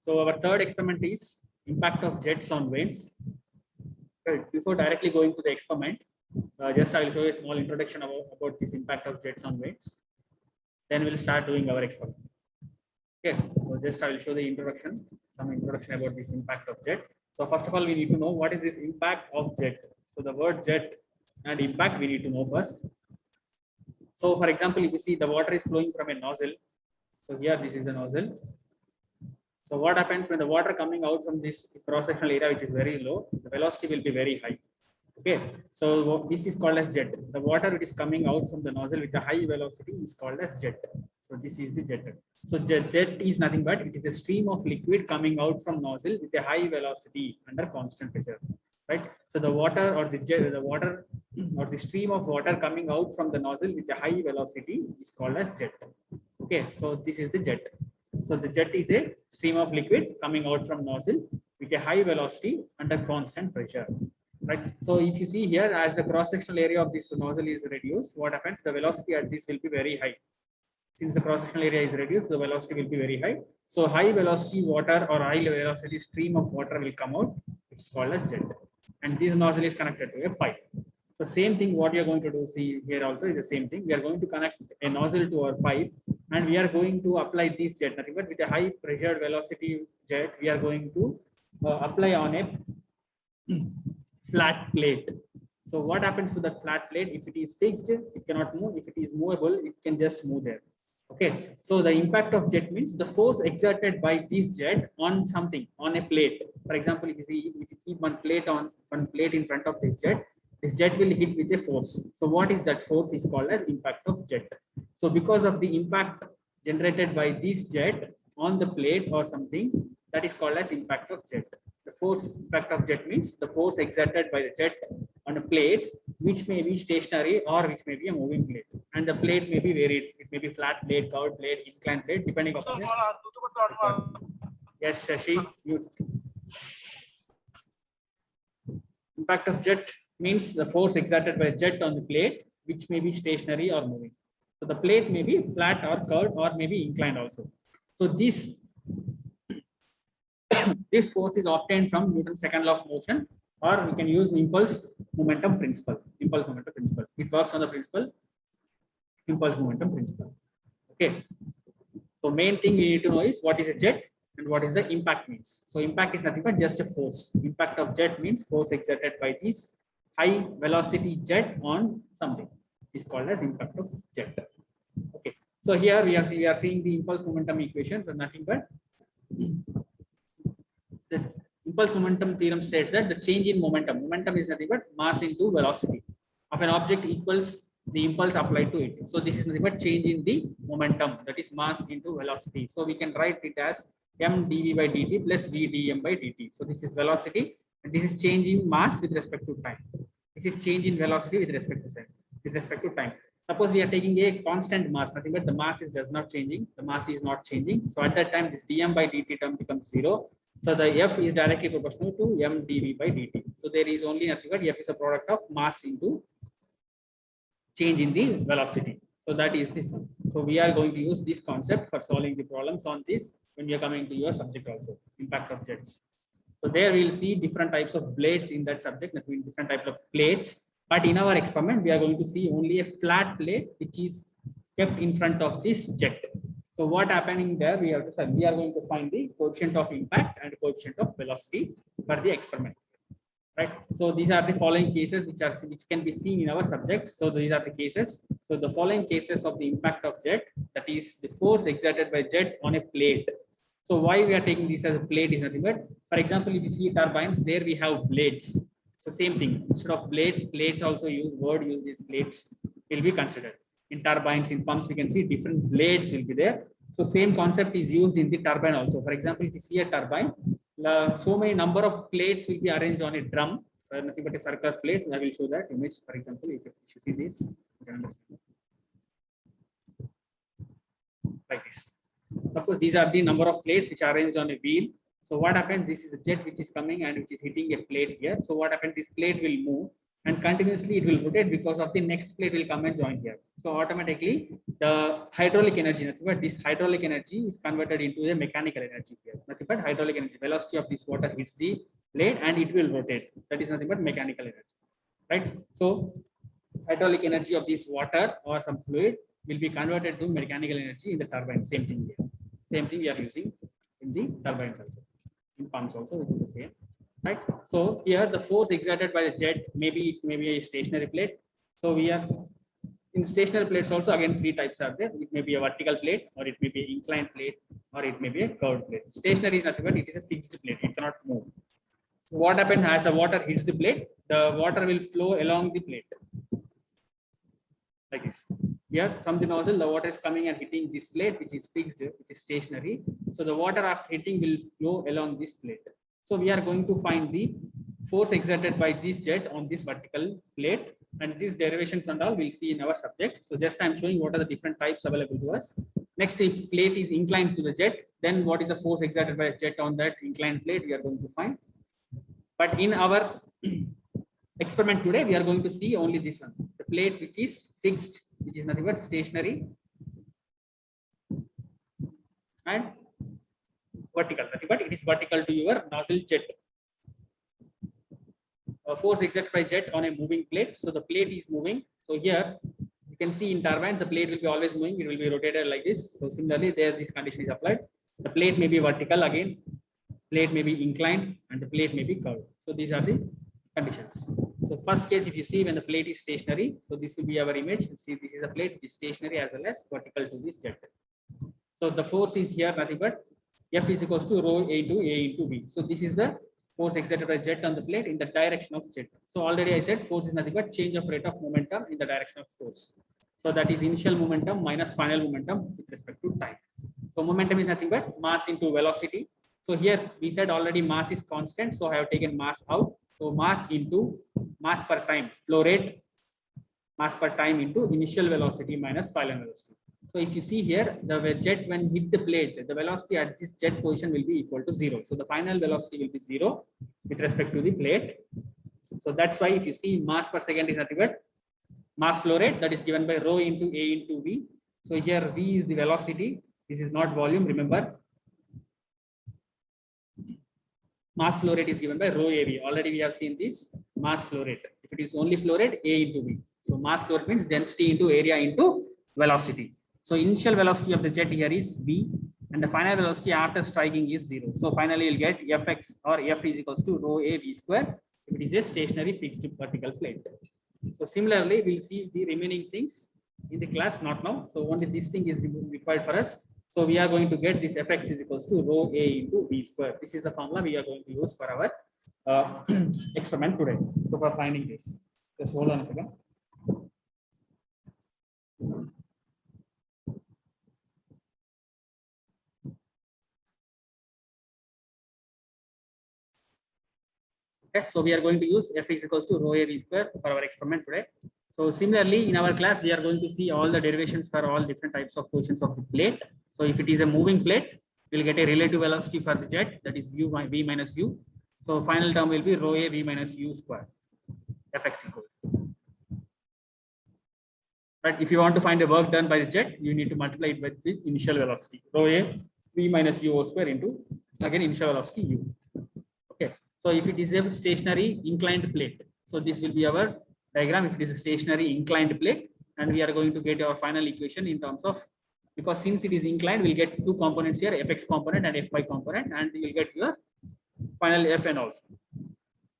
So our third experiment is impact of jets on vanes. Right. Before directly going to the experiment, just I will show you a small introduction about this impact of jets on vanes. Then we'll start doing our experiment. Okay, so just I will show the introduction, some introduction about this impact of jet. So first of all, we need to know what is this impact of jet. So the word jet and impact we need to know first. So for example, if you see the water is flowing from a nozzle. So here this is the nozzle. So what happens when the water coming out from this cross-sectional area, which is very low, the velocity will be very high. Okay, so this is called as jet. The water which is coming out from the nozzle with a high velocity is called as jet. So this is the jet. So jet is nothing but it is a stream of liquid coming out from nozzle with a high velocity under constant pressure, right? So the water or the jet, the water or the stream of water coming out from the nozzle with a high velocity is called as jet. Okay, so this is the jet. So the jet is a stream of liquid coming out from nozzle with a high velocity under constant pressure. Right. So if you see here, as the cross-sectional area of this nozzle is reduced, what happens? The velocity at this will be very high. Since the cross-sectional area is reduced, the velocity will be very high. So high velocity water or high velocity stream of water will come out. It's called as jet. And this nozzle is connected to a pipe. So same thing what we are going to do see here also is the same thing. We are going to connect a nozzle to our pipe and we are going to apply this jet, nothing but with a high pressure velocity jet, we are going to apply on a flat plate. So what happens to that flat plate? If it is fixed, it cannot move. If it is movable, it can just move there. Okay. So the impact of jet means the force exerted by this jet on something, on a plate. For example, if you keep one plate in front of this jet will hit with a force. So what is that force is called as impact of jet. So because of the impact generated by this jet on the plate or something, that is called as impact of jet. The force impact of jet means the force exerted by the jet on a plate, which may be stationary or which may be a moving plate. And the plate may be varied. It may be flat plate, curved plate, inclined plate, depending upon it. Yes, Shashi. Impact of jet means the force exerted by a jet on the plate, which may be stationary or moving. So the plate may be flat or curved or maybe inclined also. So this force is obtained from Newton's second law of motion, or we can use impulse momentum principle. Impulse momentum principle. It works on the principle impulse momentum principle. Okay. So main thing we need to know is what is a jet and what is the impact means. So impact is nothing but just a force. Impact of jet means force exerted by this high velocity jet on something. Is called as impact of jet. Okay. So here we are seeing the impulse momentum equation. So nothing but the impulse momentum theorem states that the change in momentum is nothing but mass into velocity of an object equals the impulse applied to it. So this is nothing but change in the momentum, that is mass into velocity. So we can write it as m dv by dt plus v dm by dt. So this is velocity and this is change in mass with respect to time. This is change in velocity with respect to time. Suppose we are taking a constant mass, nothing but the mass does not changing, the mass is not changing. So at that time, this dm by dt term becomes 0. So the f is directly proportional to m dv by dt. So there is only nothing but f is a product of mass into change in the velocity. So that is this one. So we are going to use this concept for solving the problems on this when you are coming to your subject also, impact of jets. So there we will see different types of blades in that subject, that means different types of plates. But in our experiment, we are going to see only a flat plate which is kept in front of this jet. So what happening there, we are going to find the coefficient of impact and coefficient of velocity for the experiment. Right. So these are the following cases which can be seen in our subject. So these are the cases. So the following cases of the impact of jet, that is the force exerted by jet on a plate. So why we are taking this as a plate is nothing but, for example, if you see turbines, there we have blades. So same thing, instead of blades, plates also use these plates will be considered. In turbines, in pumps, we can see different blades will be there. So same concept is used in the turbine also. For example, if you see a turbine, so many number of plates will be arranged on a drum. Nothing but a circular plate. I will show that image. For example, if you see this, you can understand. Like this. Suppose these are the number of plates which are arranged on a wheel. So what happens? This is a jet which is coming and which is hitting a plate here. So what happens? This plate will move. and continuously it will rotate because of the next plate will come and join here. So automatically the hydraulic energy, nothing but this hydraulic energy is converted into a mechanical energy here. Nothing but hydraulic energy. Velocity of this water hits the plate and it will rotate. That is nothing but mechanical energy, right? So hydraulic energy of this water or some fluid will be converted to mechanical energy in the turbine. Same thing here. Same thing we are using in the turbines also, in pumps also, which is the same, right? So here the force exerted by the jet, maybe it may be a stationary plate. So we are in stationary plates also, again, three types are there. It may be a vertical plate, or it may be an inclined plate, or it may be a curved plate. Stationary is nothing but it is a fixed plate. It cannot move. So what happens as the water hits the plate, the water will flow along the plate. Like this. Here from the nozzle, the water is coming and hitting this plate, which is fixed, which is stationary. So the water after hitting will flow along this plate. So we are going to find the force exerted by this jet on this vertical plate, and these derivations and all we'll see in our subject. So just I'm showing what are the different types available to us. Next, if plate is inclined to the jet, then what is the force exerted by a jet on that inclined plate we are going to find. But in our experiment today, we are going to see only this one, the plate which is fixed, which is nothing but stationary, and vertical, nothing but it is vertical to your nozzle jet. Force exerted by jet on a moving plate. So the plate is moving. So here you can see in turbines, the plate will be always moving. It will be rotated like this. So similarly, there this condition is applied. The plate may be vertical again, plate may be inclined, and the plate may be curved. So these are the conditions. So first case, if you see when the plate is stationary, so this will be our image. See, this is a plate which is stationary as well as vertical to this jet. So the force is here nothing but F is equals to rho A into V. So this is the force exerted by jet on the plate in the direction of jet. So already I said force is nothing but change of rate of momentum in the direction of force. So that is initial momentum minus final momentum with respect to time. So momentum is nothing but mass into velocity. So here we said already mass is constant. So I have taken mass out. So mass into mass per time, flow rate, mass per time into initial velocity minus final velocity. So if you see here, the jet when hit the plate, the velocity at this jet position will be equal to 0. So the final velocity will be 0 with respect to the plate. So that's why if you see mass per second is nothing but mass flow rate, that is given by rho into A into V. So here V is the velocity. This is not volume, remember. Mass flow rate is given by rho AV. Already we have seen this mass flow rate. If it is only flow rate, A into V. So mass flow rate means density into area into velocity. So initial velocity of the jet here is V, and the final velocity after striking is 0. So finally you'll get Fx or F is equals to rho A V square if it is a stationary fixed vertical plate. So similarly, we'll see the remaining things in the class, not now. So only this thing is required for us. So we are going to get this Fx is equals to rho A into V square. This is the formula we are going to use for our experiment today. So for finding this, just hold on a second. Okay, so we are going to use F is equals to rho A V square for our experiment today. So similarly, in our class, we are going to see all the derivations for all different types of positions of the plate. So if it is a moving plate, we'll get a relative velocity for the jet, that is V minus U. So final term will be rho A V minus U square, Fx equal. But if you want to find the work done by the jet, you need to multiply it with the initial velocity, rho A V minus U square into, again, initial velocity U. Okay. So if it is a stationary inclined plate, so this will be our diagram. If it is a stationary inclined plate, and we are going to get our final equation in terms of, because since it is inclined, we'll get two components here, Fx component and Fy component, and you will get your final Fn also.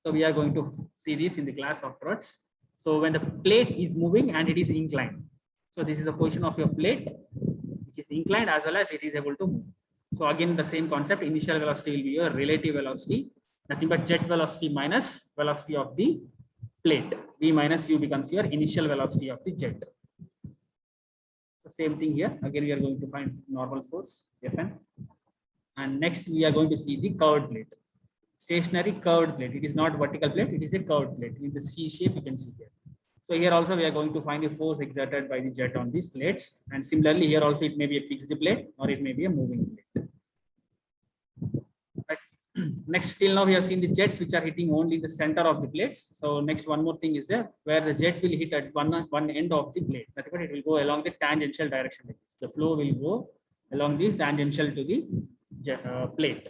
So we are going to see this in the class afterwards. So when the plate is moving and it is inclined, so this is a position of your plate which is inclined as well as it is able to move. So again, the same concept, initial velocity will be your relative velocity, nothing but jet velocity minus velocity of the plate. V minus U becomes your initial velocity of the jet. The same thing here. Again, we are going to find normal force, Fn. And next, we are going to see the curved plate. Stationary curved plate. It is not vertical plate. It is a curved plate. In the C shape, you can see here. So here also, we are going to find a force exerted by the jet on these plates. And similarly, here also, it may be a fixed plate or it may be a moving plate. Right. Next, till now we have seen the jets which are hitting only the center of the plates. So next, one more thing is there where the jet will hit at one end of the blade. That's what it will go along the tangential direction. Like this. The flow will go along this tangential to the plate.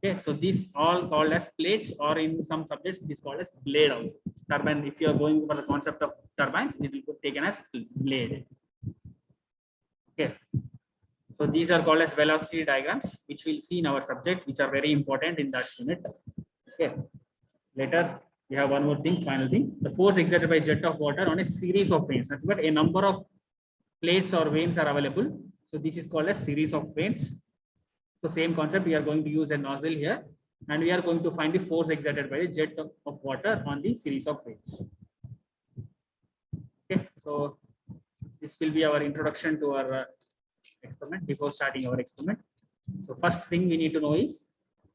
Okay, so these all called as plates, or in some subjects this called as blade also. Turbine. If you are going for the concept of turbines, it will be taken as blade. Okay. So these are called as velocity diagrams, which we'll see in our subject, which are very important in that unit. Okay. Later, we have one more thing, final thing. The force exerted by jet of water on a series of vanes. But a number of plates or vanes are available. So this is called a series of vanes. So same concept, we are going to use a nozzle here, and we are going to find the force exerted by a jet of water on the series of vanes. Okay. So this will be our introduction to our experiment before starting our experiment. So first thing we need to know is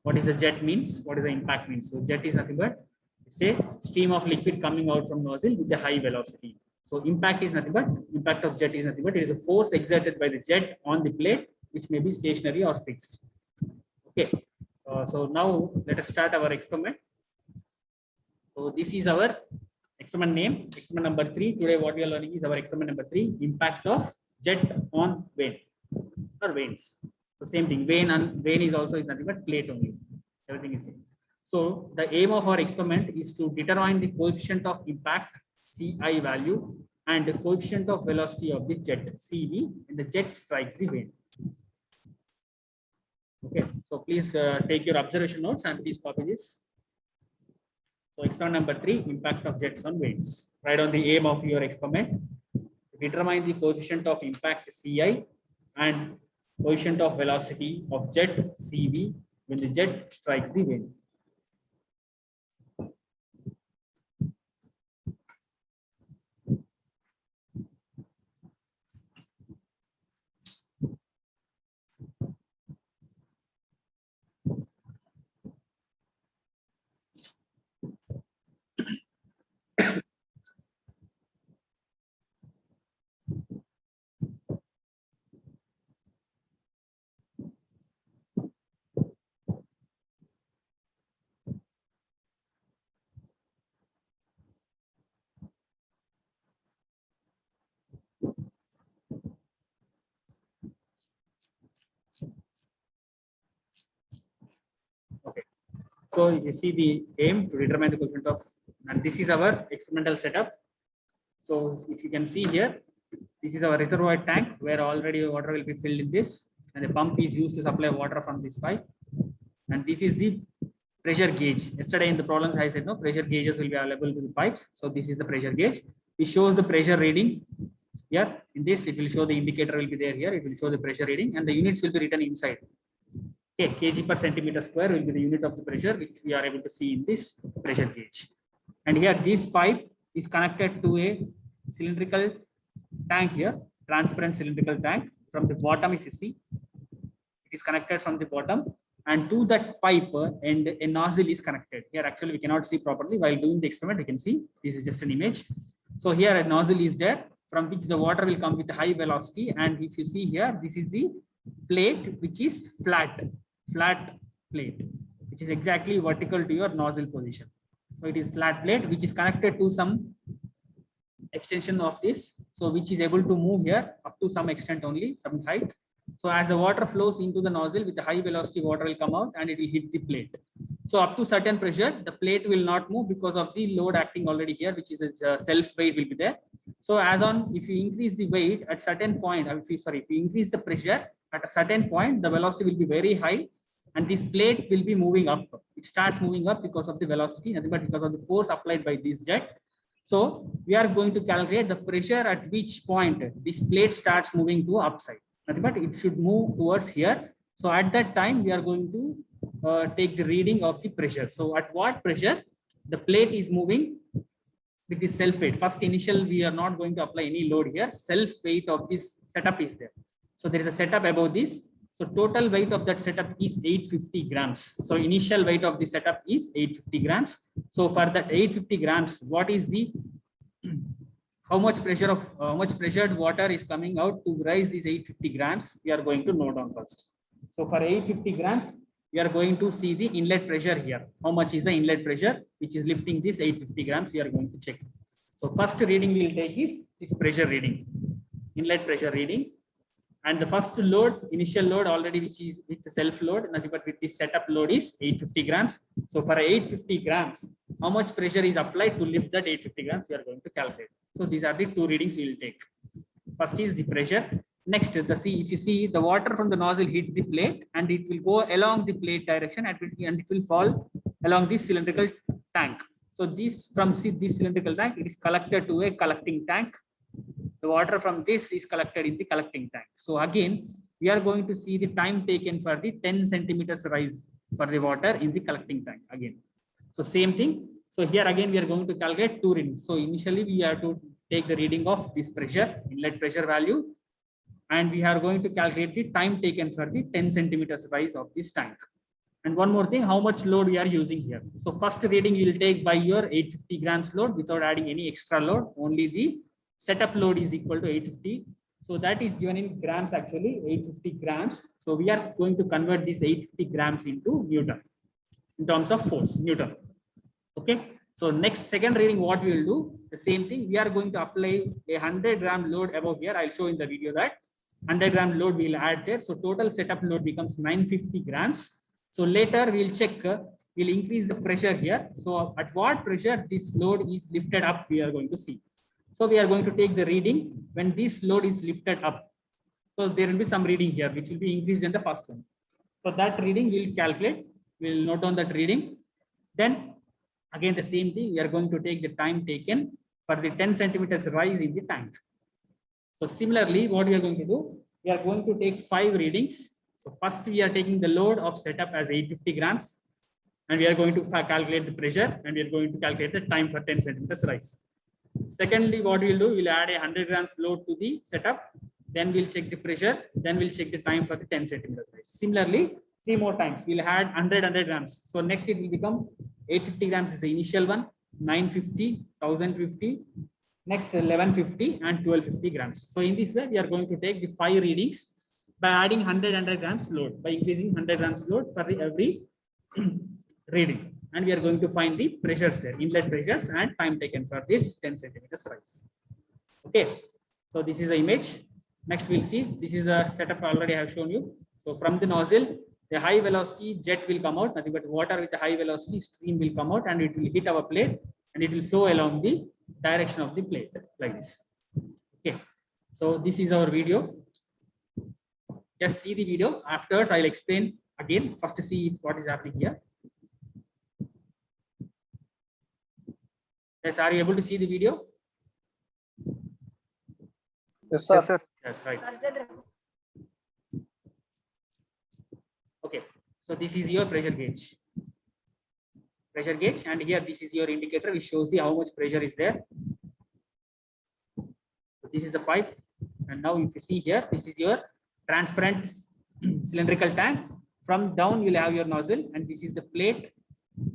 what is a jet means, what is the impact means. So jet is nothing but it's a stream of liquid coming out from nozzle with a high velocity. So impact is nothing but impact of jet is nothing but it is a force exerted by the jet on the plate, which may be stationary or fixed. Okay. So now let us start our experiment. So this is our experiment name, experiment number 3. Today what we are learning is our experiment number 3, impact of jet on vane or vanes. So same thing, vane and vane is also nothing but plate only. Everything is same. So the aim of our experiment is to determine the coefficient of impact Ci value and the coefficient of velocity of the jet Cv when the jet strikes the vane. Okay, so please take your observation notes and please copy this. So experiment number 3, impact of jets on vanes. Write on the aim of your experiment. Determine the coefficient of impact Ci and coefficient of velocity of jet Cv when the jet strikes the vane. Okay. So if you see the aim to determine the coefficient of, and this is our experimental setup. So if you can see here, this is our reservoir tank where already water will be filled in this, and the pump is used to supply water from this pipe. And this is the pressure gauge. Yesterday in the problems I said no pressure gauges will be available to the pipes. So this is the pressure gauge. It shows the pressure reading. Here in this, it will show the indicator will be there here. It will show the pressure reading, and the units will be written inside. Okay, kg per centimeter square will be the unit of the pressure which we are able to see in this pressure gauge. And here this pipe is connected to a cylindrical tank here, transparent cylindrical tank. From the bottom, if you see, it is connected from the bottom, and to that pipe and a nozzle is connected. Here actually we cannot see properly while doing the experiment. You can see this is just an image. So here a nozzle is there from which the water will come with high velocity, and if you see here, this is the plate which is flat plate, which is exactly vertical to your nozzle position. So it is flat plate which is connected to some extension of this, so which is able to move here up to some extent only, some height. So as the water flows into the nozzle with a high velocity, water will come out and it will hit the plate. So up to certain pressure, the plate will not move because of the load acting already here, which is a self weight will be there. So as on, if you increase the weight at certain point, if you increase the pressure at a certain point, the velocity will be very high, and this plate will be moving up. It starts moving up because of the velocity, nothing but because of the force applied by this jet. So we are going to calculate the pressure at which point this plate starts moving to upside. Nothing but it should move towards here. So at that time, we are going to take the reading of the pressure. So at what pressure the plate is moving with the self weight. First initial, we are not going to apply any load here. Self weight of this setup is there. So there is a setup above this. So total weight of that setup is 850 grams. So initial weight of the setup is 850 grams. So for that 850 grams, what is the how much pressured water is coming out to rise these 850 grams? We are going to note down first. So for 850 grams, we are going to see the inlet pressure here. How much is the inlet pressure, which is lifting this 850 grams, we are going to check. So first reading we will take is this pressure reading, inlet pressure reading. And the first load, initial load already, which is with the self load, nothing but with the setup load is 850 grams. So for 850 grams, how much pressure is applied to lift that 850 grams, we are going to calculate. So these are the two readings we will take. First is the pressure. Next, if you see the water from the nozzle hit the plate and it will go along the plate direction and it will fall along this cylindrical tank. So this this cylindrical tank, it is collected to a collecting tank. The water from this is collected in the collecting tank. So again, we are going to see the time taken for the 10 centimeters rise for the water in the collecting tank again. So same thing. So here again, we are going to calculate two readings. So initially we have to take the reading of this pressure, inlet pressure value, and we are going to calculate the time taken for the 10 centimeters rise of this tank. And one more thing, how much load we are using here. So first reading you will take by your 850 grams load without adding any extra load. Only the setup load is equal to 850. So that is given in grams actually, 850 grams. So we are going to convert this 850 grams into Newton in terms of force, Newton. Okay. So next second reading, what we will do, the same thing, we are going to apply a 100 gram load above here. I'll show in the video that 100 gram load we will add there. So total setup load becomes 950 grams. So later we'll check, we'll increase the pressure here. So at what pressure this load is lifted up, we are going to see. So we are going to take the reading when this load is lifted up. So there will be some reading here, which will be increased in the first one. So that reading we'll calculate, we'll note down that reading. Then again, the same thing, we are going to take the time taken for the 10 centimeters rise in the tank. So similarly, what we are going to do, we are going to take 5 readings. So first we are taking the load of setup as 850 grams and we are going to calculate the pressure and we are going to calculate the time for 10 centimeters rise. Secondly, what we will do, we'll add a 100 grams load to the setup. Then we'll check the pressure. Then we'll check the time for the 10 centimeters rise. Similarly, 3 more times, we'll add 100 grams. So next it will become 850 grams is the initial one, 950, 1050, next 1150 and 1250 grams. So in this way, we are going to take the 5 readings by adding 100 grams load, by increasing 100 grams load for every reading. And we are going to find the pressures there, inlet pressures and time taken for this 10 centimeters rise. Okay, so this is the image. Next we'll see, this is a setup already I have shown you. So from the nozzle, the high velocity jet will come out, nothing but water with a high velocity stream will come out and it will hit our plate and it will flow along the direction of the plate like this. Okay, so this is our video. Just see the video. Afterwards, I'll explain again. First to see what is happening here. Yes, are you able to see the video? Yes, sir. Yes, sir. Yes, right. Okay, so this is your pressure gauge. Pressure gauge, and here this is your indicator which shows you how much pressure is there. So this is a pipe, and now if you see here, this is your transparent cylindrical tank. From down you'll have your nozzle, and this is the plate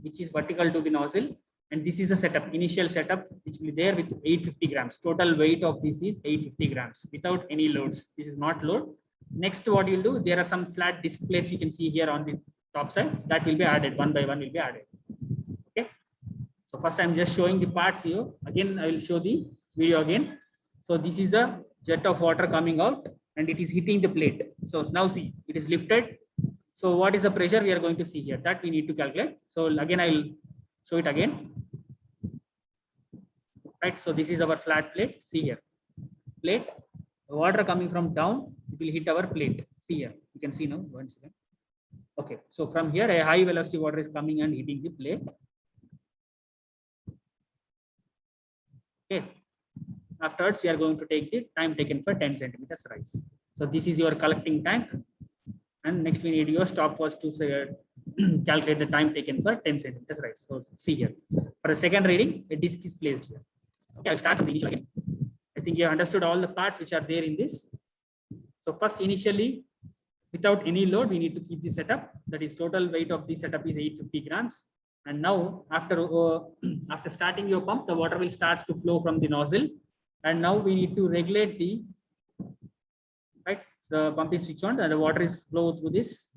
which is vertical to the nozzle, and this is a setup, initial setup, which will be there with 850 grams. Total weight of this is 850 grams without any loads. This is not load. Next, what you'll do, there are some flat disc plates you can see here on the top side that will be added, one by one will be added. Okay, so first I'm just showing the parts here. Again, I will show the video again. So this is a jet of water coming out and it is hitting the plate. So now see, it is lifted. So what is the pressure we are going to see here? That we need to calculate. So again, I will show it again. Right. So this is our flat plate. See here, plate. The water coming from down, it will hit our plate. See here, you can see now. One second. Okay. So from here, a high velocity water is coming and hitting the plate. Okay. Afterwards, we are going to take the time taken for 10 centimeters rise. So this is your collecting tank. And next we need your stopwatch to calculate the time taken for 10 centimeters rise. So see here. For the second reading, a disc is placed here. Okay, I'll start from the initial again. I think you have understood all the parts which are there in this. So first, initially, without any load, we need to keep the setup. That is, total weight of the setup is 850 grams. And now, after starting your pump, the water will start to flow from the nozzle. And now we need to regulate the, right, the pump is switched on and the water is flow through this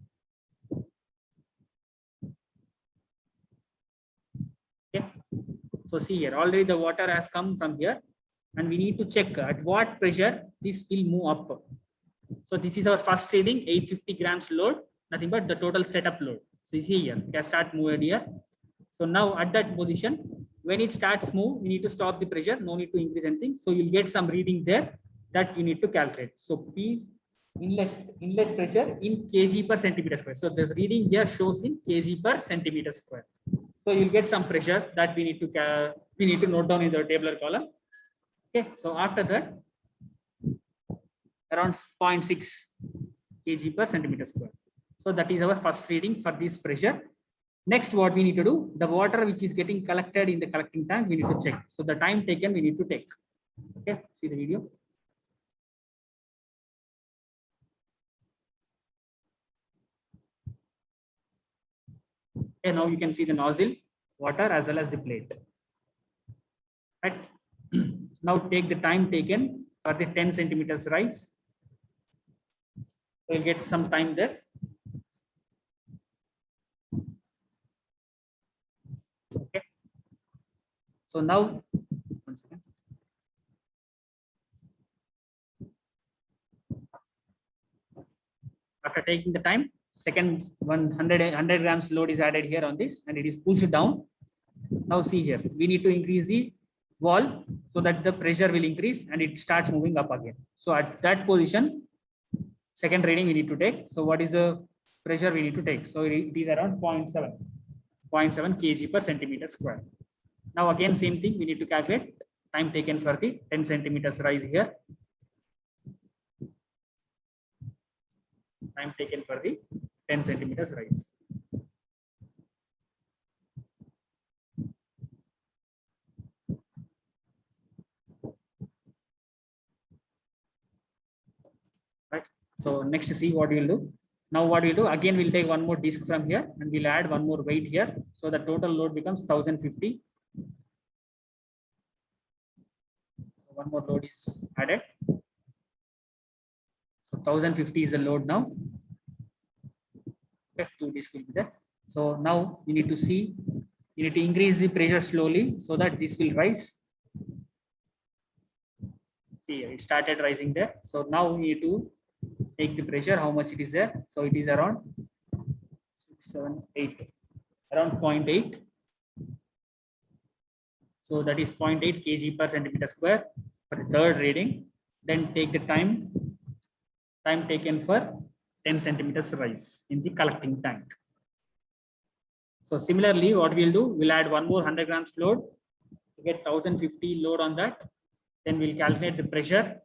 Okay. So see here, already the water has come from here, and we need to check at what pressure this will move up. So this is our first reading, 850 grams load, nothing but the total setup load. So you see here, it can start moving here. So now at that position, when it starts move, we need to stop the pressure, no need to increase anything. So you'll get some reading there that you need to calculate. So P inlet pressure in kg per centimeter square. So this reading here shows in kg per centimeter square. So you'll get some pressure that we need to note down in the tabular column. Okay. So after that, around 0.6 kg per centimeter square. So that is our first reading for this pressure. Next, what we need to do, the water which is getting collected in the collecting tank, we need to check. So the time taken we need to take. Okay, see the video. Okay, now you can see the nozzle, water as well as the plate. Right. Now take the time taken for the 10 centimeters rise. We'll get some time there. Okay. So now, one second. After taking the time, second 100 grams load is added here on this, and it is pushed down. Now see here, we need to increase the wall so that the pressure will increase and it starts moving up again. So at that position, second reading we need to take. So what is the pressure we need to take? So it is around 0.7 kg per centimeter square. Now again, same thing, we need to calculate time taken for the 10 centimeters rise here. Time taken for the 10 centimeters rise. Right. So next, see what we'll do. Now what we'll do, again we'll take one more disc from here and we'll add one more weight here. So the total load becomes 1050. So one more load is added. So 1050 is the load now. Okay, two discs will be there. So now you need to see, you need to increase the pressure slowly so that this will rise. See, it started rising there. So now we need to take the pressure, how much it is there. So it is around 6, 7, 8, around 0.8. So that is 0.8 kg per centimeter square for the third reading. Then take the time taken for 10 centimeters rise in the collecting tank. So similarly, what we'll do, we'll add one more 100 grams load to get 1050 load on that. Then we'll calculate the pressure.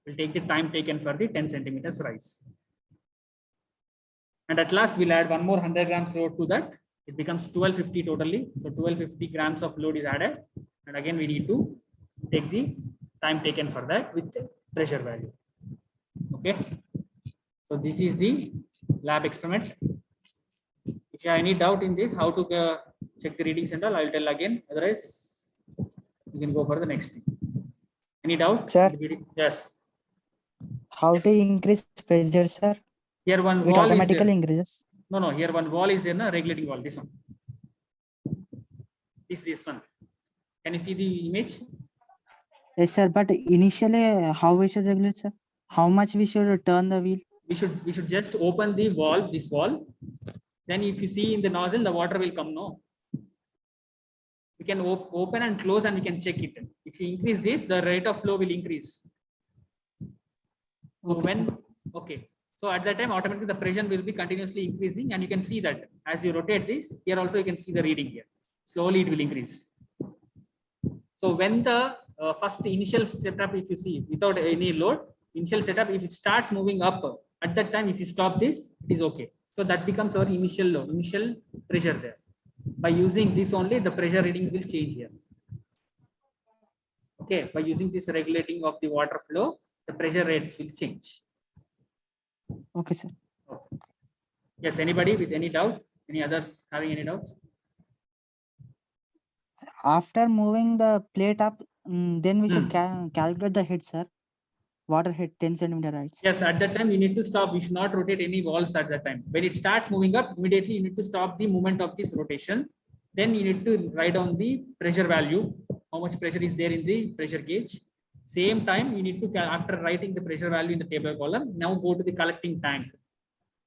We'll take the time taken for the 10 centimeters rise. And at last, we'll add one more 100 grams load to that. It becomes 1250 totally. So 1250 grams of load is added. And again, we need to take the time taken for that with the pressure value. Okay. So this is the lab experiment. If you have any doubt in this, how to check the readings and all, I'll tell again. Otherwise, you can go for the next thing. Any doubt? Sir? Yes. How to increase pressure, sir? Here one It wall automatically is increases. no. Here one wall is there, no regulating wall. This one. This one. Can you see the image? Yes, sir. But initially, how we should regulate, sir? How much we should turn the wheel? We should just open the wall, this wall. Then if you see in the nozzle, the water will come. No. We can open and close and we can check it. If you increase this, the rate of flow will increase. So Okay, when, okay. So at that time, automatically the pressure will be continuously increasing, and you can see that as you rotate this, here also you can see the reading here. Slowly it will increase. So when the first initial setup, if you see without any load, initial setup, if it starts moving up, at that time, if you stop this, it is okay. So that becomes our initial load, initial pressure there. By using this only, the pressure readings will change here. Okay, by using this regulating of the water flow, the pressure rates will change. Okay, sir. Okay. Yes, anybody with any doubt? Any others having any doubts? After moving the plate up, then we should calculate the head, sir. Water head 10 centimeter heights. Yes, at that time you need to stop. You should not rotate any walls at that time. When it starts moving up, immediately you need to stop the movement of this rotation. Then you need to write down the pressure value, how much pressure is there in the pressure gauge. Same time, you need to, after writing the pressure value in the table column, now go to the collecting tank.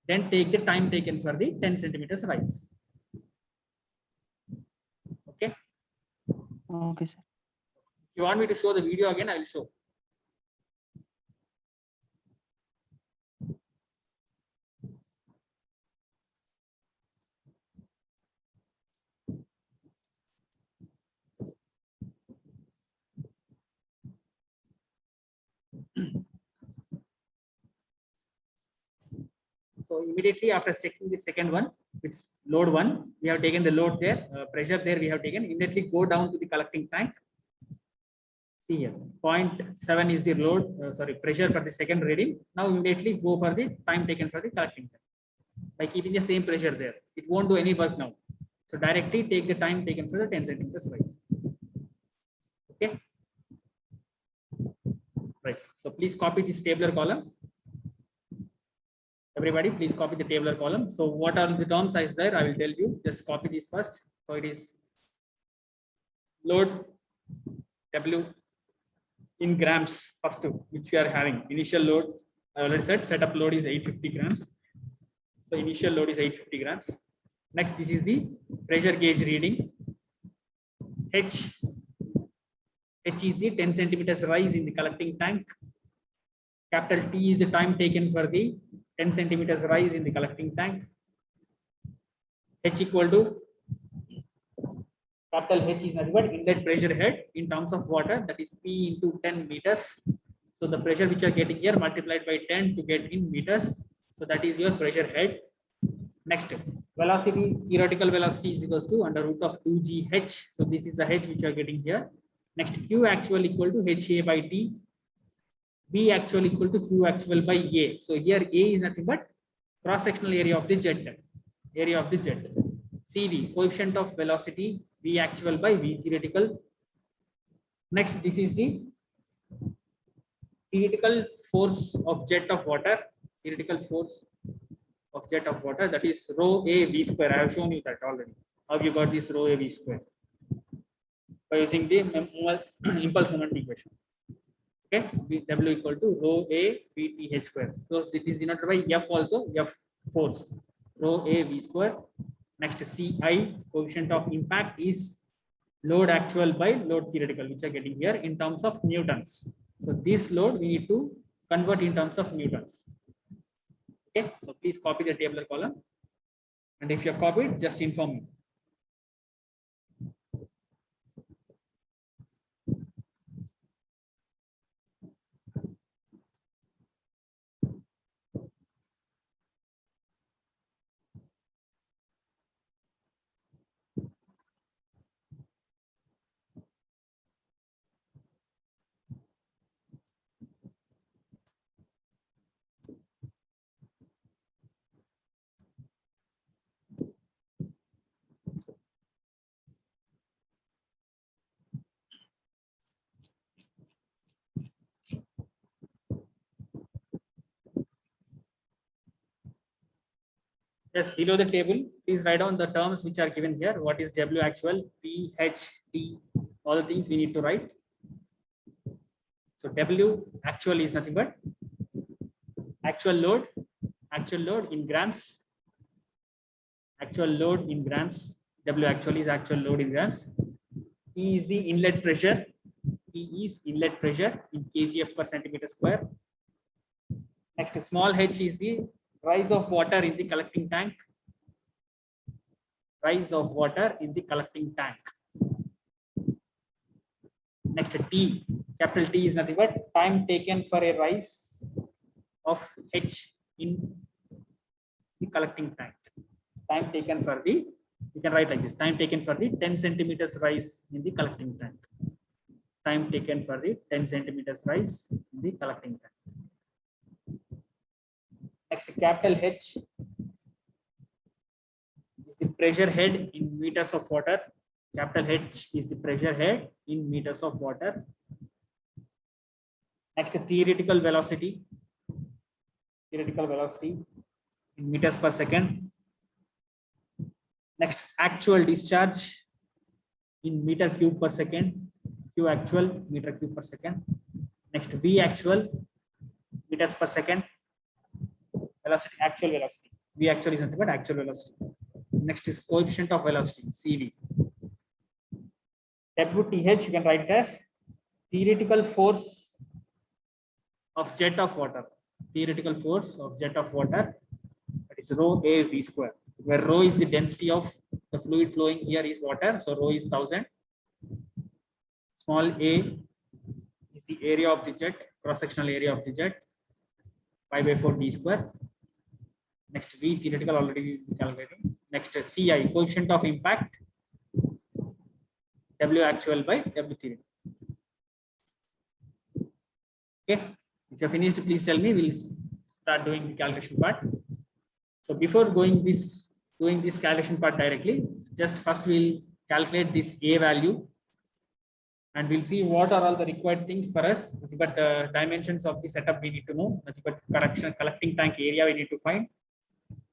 Then take the time taken for the 10 centimeters rise. Okay. Okay, sir. If you want me to show the video again, I will show. So immediately after checking the second one, it's load one, we have taken the load there, pressure there we have taken, immediately go down to the collecting tank. See here, 0.7 is the load, pressure for the second reading. Now immediately go for the time taken for the collecting tank. By keeping the same pressure there, it won't do any work now. So directly take the time taken for the 10 centimeters rise. Okay. Right. So please copy this tabular column. Everybody, please copy the tabular column. So what are the terms is there? I will tell you. Just copy this first. So it is load W in grams first, which we are having. Initial load, I already said setup load is 850 grams. So initial load is 850 grams. Next, this is the pressure gauge reading. H is the 10 centimeters rise in the collecting tank. Capital T is the time taken for the 10 centimeters rise in the collecting tank. H equal to capital H is nothing but inlet pressure head in terms of water, that is P into 10 meters. So the pressure which you are getting here multiplied by 10 to get in meters. So that is your pressure head. Next, velocity, theoretical velocity is equals to under root of 2gh. So this is the h which you are getting here. Next, Q actual equal to HA by T. B actual equal to Q actual by A. So here A is nothing but cross-sectional area of the jet. Area of the jet. CV, coefficient of velocity, V actual by V theoretical. Next, this is the theoretical force of jet of water. Theoretical force of jet of water, that is rho A V square. I have shown you that already. How you got this rho A V square? By using the impulse moment equation. Okay, W equal to rho A V T H square. So it is denoted by F also, F force, rho A V square. Next, CI, coefficient of impact, is load actual by load theoretical, which are getting here in terms of newtons. So this load we need to convert in terms of newtons. Okay, so please copy the tabular column. And if you have copied, just inform me. Just below the table, please write down the terms which are given here. What is W actual, P, H, T, all the things we need to write. So W actual is nothing but actual load in grams. Actual load in grams. W actually is actual load in grams. P is the inlet pressure. P is inlet pressure in kgf per centimeter square. Next, small h is the rise of water in the collecting tank. Rise of water in the collecting tank. Next, T, capital T is nothing but time taken for a rise of h in the collecting tank. Time taken for the, you can write like this, time taken for the 10 centimeters rise in the collecting tank. Time taken for the 10 centimeters rise in the collecting tank. Next, capital H is the pressure head in meters of water. Capital H is the pressure head in meters of water. Next, theoretical velocity. Theoretical velocity in meters per second. Next, actual discharge in meter cube per second, Q actual meter cube per second. Next, V actual meters per second, velocity, actual velocity. V actual is nothing but actual velocity. Next is coefficient of velocity, CV. WTH, you can write it as theoretical force of jet of water. Theoretical force of jet of water, that is rho A V square, where rho is the density of the fluid flowing here is water, so rho is 1000. Small a is the area of the jet, cross-sectional area of the jet, pi by 4 d square. Next, V theoretical already calculating. Next, CI, coefficient of impact, W actual by W theoretical. Okay, if you're finished, please tell me. We'll start doing the calculation part. So before doing this calculation part directly, just first we'll calculate this A value, and we'll see what are all the required things for us. But the dimensions of the setup we need to know. Nothing but collecting tank area we need to find.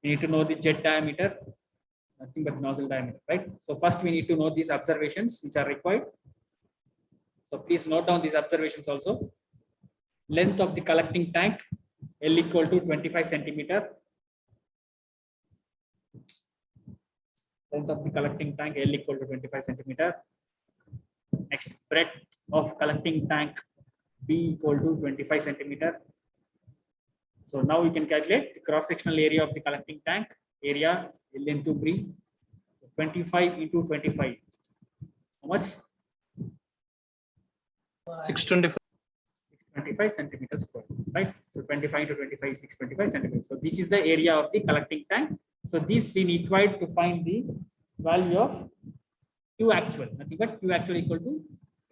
We need to know the jet diameter, nothing but nozzle diameter, right? So first we need to know these observations which are required. So please note down these observations also. Length of the collecting tank, L equal to 25 centimeter. Length of the collecting tank, L equal to 25 centimeter. Next, breadth of collecting tank, B equal to 25 centimeter. So now we can calculate the cross-sectional area of the collecting tank, area L into B, 25 into 25. How much? 625. 625 centimeters square, right? So 25 into 25 is 625 centimeters. So this is the area of the collecting tank. So this we need to find the value of Q actual, nothing but Q actual equal to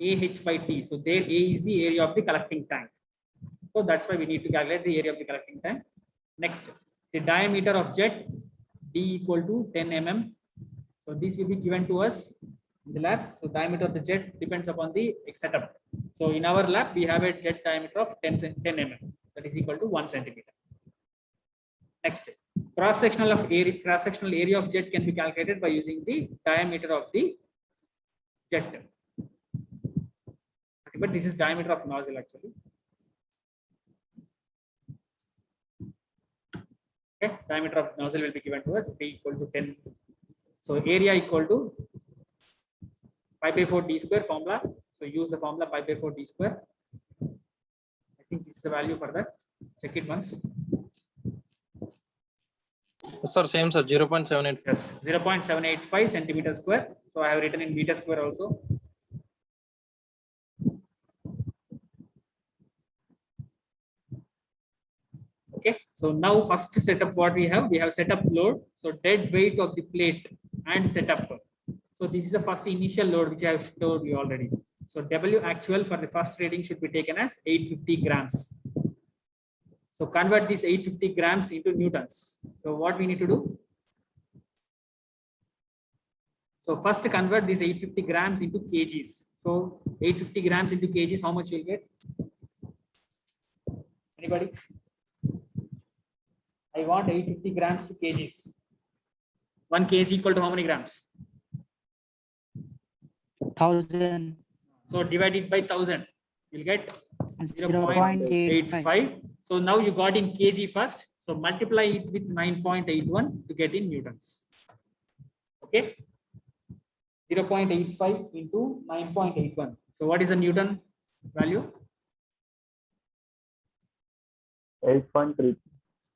AH by T. So there A is the area of the collecting tank. So that's why we need to calculate the area of the collecting tank. Next, the diameter of jet, D equal to 10 mm. So this will be given to us in the lab. So diameter of the jet depends upon the setup. So in our lab, we have a jet diameter of 10 mm. That is equal to 1 centimeter. Next, cross-sectional area of jet can be calculated by using the diameter of the jet. But this is diameter of nozzle actually. Okay, diameter of nozzle will be given to us, B equal to 10. So area equal to pi by 4 d square formula. So use the formula pi by 4 d square. I think this is the value for that. Check it once. Sir, same sir, 0.78. Yes, 0.785 centimeter square. So I have written in meter square also. Okay, so now first setup what we have setup load. So dead weight of the plate and setup. So this is the first initial load which I have showed you already. So W actual for the first reading should be taken as 850 grams. So convert this 850 grams into newtons. So what we need to do? So first convert this 850 grams into kgs. So 850 grams into kgs, how much you'll get? Anybody? I want 850 grams to kgs. 1 kg equal to how many grams? 1000. So divide it by 1000. You'll get 0.85. 0.85. So now you got in kg first. So multiply it with 9.81 to get in newtons. Okay. 0.85 into 9.81. So what is the Newton value? 8.3.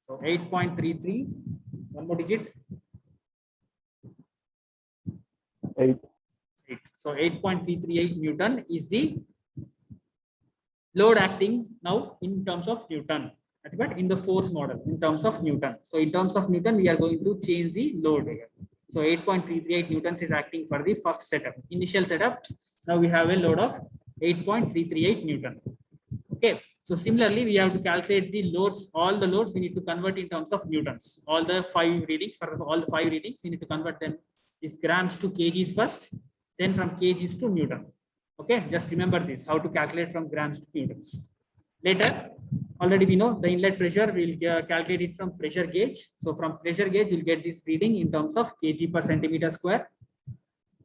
So 8.33. One more digit. 8. 8. So 8.338 Newton is the load acting now in terms of Newton, but in the force model in terms of Newton. So in terms of Newton, we are going to change the load here. So 8.338 Newtons is acting for the first setup, initial setup. Now we have a load of 8.338 Newton. Okay. So similarly, we have to calculate the loads, all the loads we need to convert in terms of Newtons. All the 5 readings, for all the 5 readings, we need to convert them, these grams to kgs first, then from kgs to Newton. Okay, just remember this, how to calculate from grams to newtons. Later, Already we know the inlet pressure, we'll calculate it from pressure gauge. So from pressure gauge, you'll get this reading in terms of kg per centimeter square.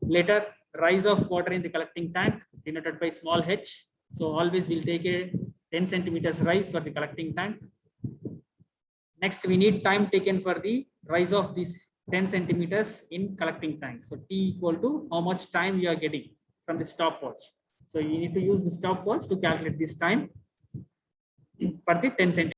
Later, rise of water in the collecting tank denoted by small h. So always we'll take a 10 centimeters rise for the collecting tank. Next, we need time taken for the rise of this 10 centimeters in collecting tank. So T equal to how much time you are getting from the stopwatch. So you need to use the stopwatch to calculate this time for the 10 centimeters.